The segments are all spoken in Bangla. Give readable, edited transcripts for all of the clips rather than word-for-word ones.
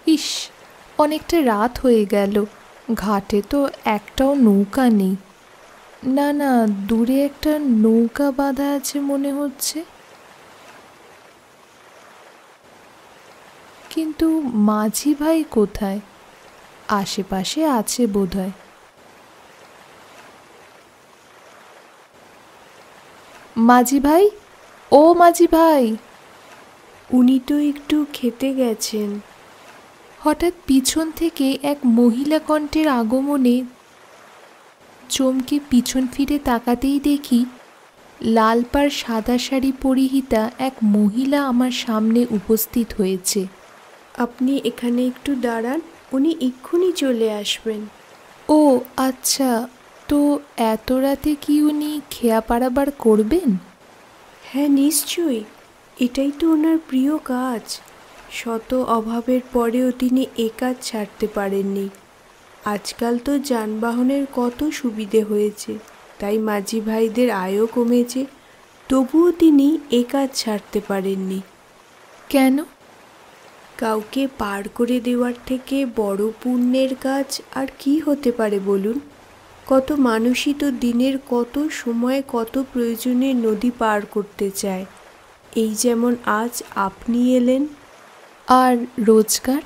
ইস, অনেকটা রাত হয়ে গেল, ঘাটে তো একটাও নৌকা নেই। না না, দূরে একটা নৌকা বাঁধা আছে মনে হচ্ছে, কিন্তু মাঝি ভাই কোথায়? আশেপাশে আছে বোধহয়। মাঝি ভাই, ও মাঝি ভাই! উনি তো একটু খেতে গেছেন। হঠাৎ পিছন থেকে এক মহিলা কণ্ঠের আগমনে চমকে পিছন ফিরে তাকাতেই দেখি লাল পাড় সাদা শাড়ি পরিহিতা এক মহিলা আমার সামনে উপস্থিত হয়েছে। আপনি এখানে একটু দাঁড়ান, উনি এক্ষুনি চলে আসবেন। ও আচ্ছা, তো এত রাতে কি উনি খেয়া পারাবার করবেন? হ্যাঁ নিশ্চয়ই, এটাই তো ওনার প্রিয় কাজ। শত অভাবের পরেও তিনি এ কাজ ছাড়তে পারেননি। আজকাল তো যানবাহনের কত সুবিধে হয়েছে, তাই মাঝি ভাইদের আয়ও কমেছে, তবুও তিনি এ কাজ ছাড়তে পারেননি। কেন? কাউকে পার করে দেওয়ার থেকে বড় পুণ্যের কাজ আর কি হতে পারে বলুন? কত মানুষই তো দিনের কত সময় কত প্রয়োজনে নদী পার করতে চায়। এই যেমন আজ আপনি এলেন। আর রোজগার?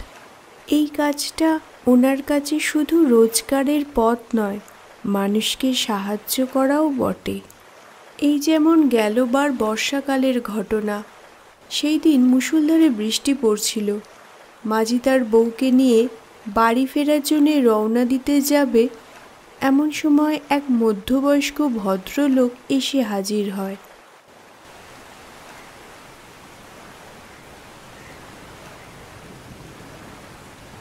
এই কাজটা ওনার কাছে শুধু রোজগারের পথ নয়, মানুষকে সাহায্য করাও বটে। এই যেমন গেলবার বর্ষাকালের ঘটনা। সেই দিন মুষলধারে বৃষ্টি পড়ছিল। মাঝি তার বউকে নিয়ে বাড়ি ফেরার জন্যে রওনা দিতে যাবে, এমন সময় এক মধ্যবয়স্ক ভদ্রলোক এসে হাজির হয়।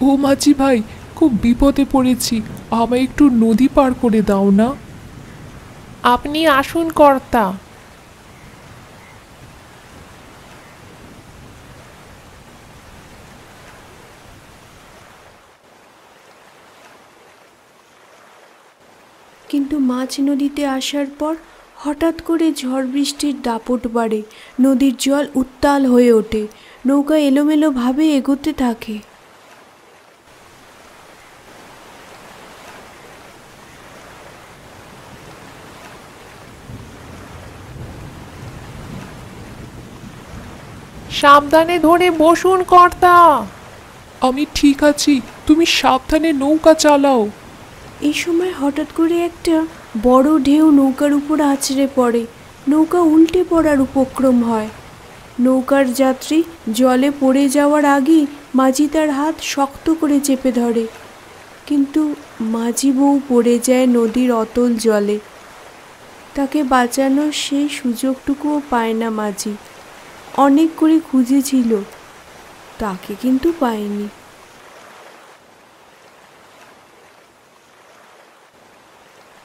ও মাঝি ভাই, খুব বিপদে পড়েছি, আমায় একটু নদী পার করে দাও না। আপনি আসুন কর্তা। কিন্তু মাঝ নদীতে আসার পর হঠাৎ করে ঝড় বৃষ্টির দাপট বাড়ে, নদীর জল উত্তাল হয়ে ওঠে, নৌকা এলোমেলোভাবে এগোতে থাকে। সাবধানে ধরে বসুন কর্তা। আমি ঠিক আছি, তুমি সাবধানে নৌকা চালাও। এই সময় হঠাৎ করে একটা বড় ঢেউ নৌকার উপর আছড়ে পড়ে, নৌকা উল্টে পড়ার উপক্রম হয়। নৌকার যাত্রী জলে পড়ে যাওয়ার আগেই মাঝি তার হাত শক্ত করে চেপে ধরে, কিন্তু মাঝি বউ পড়ে যায় নদীর অতল জলে। তাকে বাঁচানোর সেই সুযোগটুকুও পায় না মাঝি। অনেক করে খুঁজেছিল, তাকে কিন্তু পায়নি।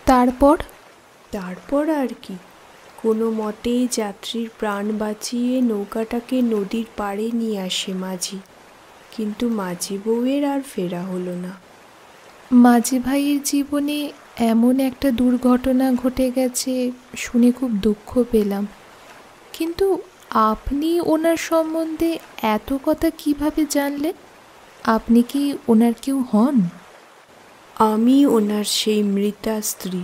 তারপর? তারপর আর কি, কোনো মতে যাত্রীর প্রাণ বাঁচিয়ে নৌকাটাকে নদীর পাড়ে নিয়ে আসে মাঝি, কিন্তু মাঝি বউয়ের আর ফেরা হলো না। মাঝি ভাইয়ের জীবনে এমন একটা দুর্ঘটনা ঘটে গেছে শুনে খুব দুঃখ পেলাম, কিন্তু আপনি ওনার সম্বন্ধে এত কথা কিভাবে জানলেন? আপনি কি ওনার কেউ হন? আমি ওনার সেই মৃতা স্ত্রী।